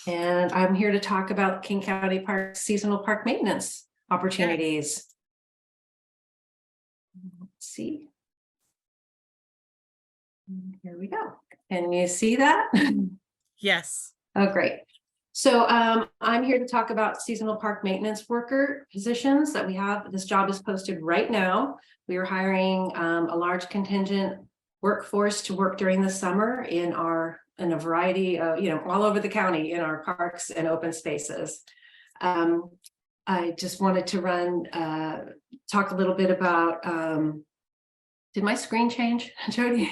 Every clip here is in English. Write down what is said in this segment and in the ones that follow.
And I'm here to talk about King County Park seasonal park maintenance opportunities. Let's see. Here we go. Can you see that? Yes. Oh, great. So I'm here to talk about seasonal park maintenance worker positions that we have. This job is posted right now. We are hiring a large contingent workforce to work during the summer in a variety of, all over the county in our parks and open spaces. I just wanted to talk a little bit about, did my screen change, Jody?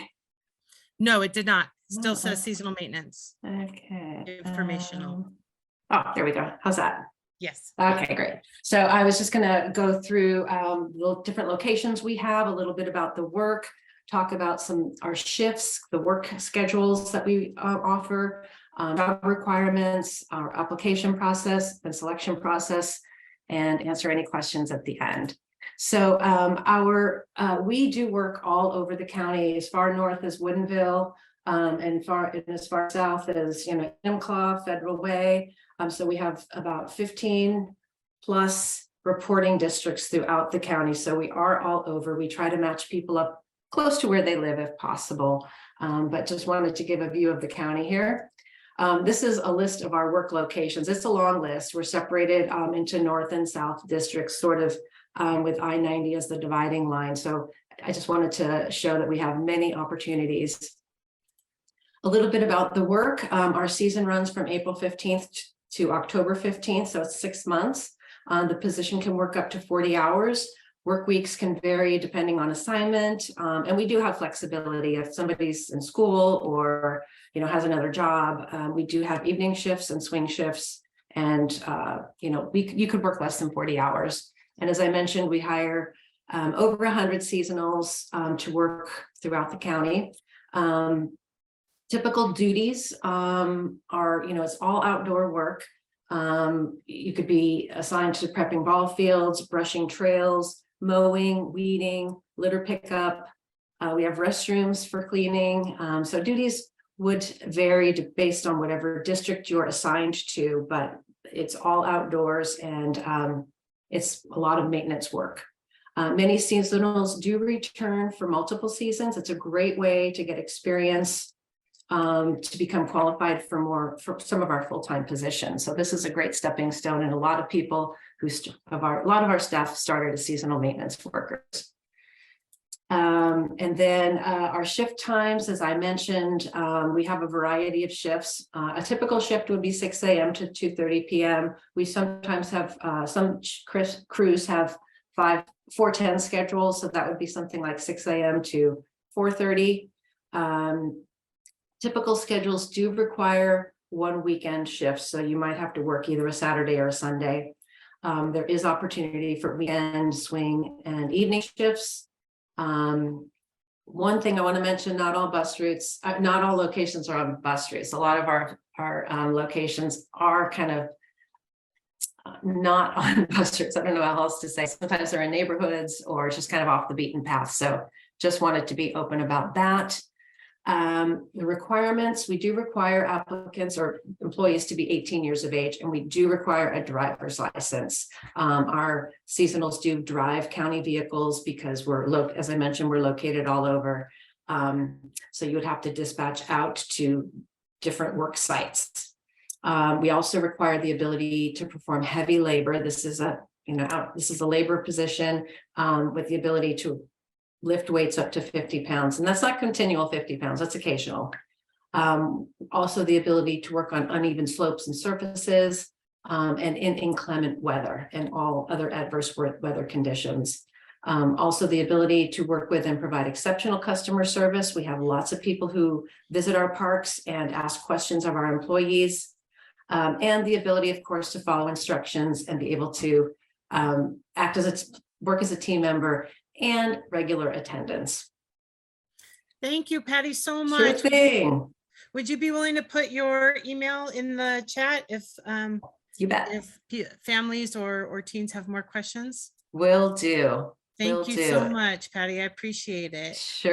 No, it did not. Still Oh, says seasonal maintenance. Okay. Informational. Oh, there we go. How's that? Yes. Okay, great. So I was just going to go through the different locations we have, a little bit about the work, talk about our shifts, the work schedules that we offer, job requirements, our application process and selection process, and answer any questions at the end. So we do work all over the county, as far north as Woodinville, and as far south as Enumclaw, Federal Way. So we have about 15 plus reporting districts throughout the county. So we are all over. We try to match people up close to where they live if possible. But just wanted to give a view of the county here. This is a list of our work locations. It's a long list. We're separated into north and south districts, sort of with I-90 as the dividing line. So I just wanted to show that we have many opportunities. A little bit about the work. Our season runs from April 15th to October 15th, so it's 6 months. The position can work up to 40 hours. Work weeks can vary depending on assignment, and we do have flexibility if somebody's in school or has another job. We do have evening shifts and swing shifts, and you could work less than 40 hours. And as I mentioned, we hire over 100 seasonals to work throughout the county. Typical duties are, it's all outdoor work. You could be assigned to prepping ball fields, brushing trails, mowing, weeding, litter pickup. We have restrooms for cleaning. So duties would vary based on whatever district you're assigned to, but it's all outdoors and it's a lot of maintenance work. Many seasonals do return for multiple seasons. It's a great way to get experience to become qualified for some of our full-time positions. So this is a great stepping stone, and a lot of people a lot of our staff started as seasonal maintenance workers. And then our shift times, as I mentioned, we have a variety of shifts. A typical shift would be 6 a.m. to 2:30 p.m. We sometimes have some crews have 4-10 schedules, so that would be something like 6 a.m. to 4:30. Typical schedules do require one weekend shift, so you might have to work either a Saturday or a Sunday. There is opportunity for weekend, swing, and evening shifts. One thing I want to mention, not all bus routes, not all locations are on bus routes. A lot of our locations are kind of not on bus routes. I don't know how else to say. Sometimes they're in neighborhoods or just kind of off the beaten path. So just wanted to be open about that. The requirements, we do require applicants or employees to be 18 years of age, and we do require a driver's license. Our seasonals do drive county vehicles because as I mentioned, we're located all over. So you would have to dispatch out to different work sites. We also require the ability to perform heavy labor. This is a labor position with the ability to lift weights up to 50 pounds. And that's not continual 50 pounds, that's occasional. Also the ability to work on uneven slopes and surfaces and in inclement weather and all other adverse weather conditions. Also the ability to work with and provide exceptional customer service. We have lots of people who visit our parks and ask questions of our employees. And the ability, of course, to follow instructions and be able to work as a team member and regular attendance. Thank you, Patty, so much. Sure thing. Would you be willing to put your email in the chat if you bet, if families or teens have more questions? Will do. Thank you so much, Patty. I appreciate it. Sure.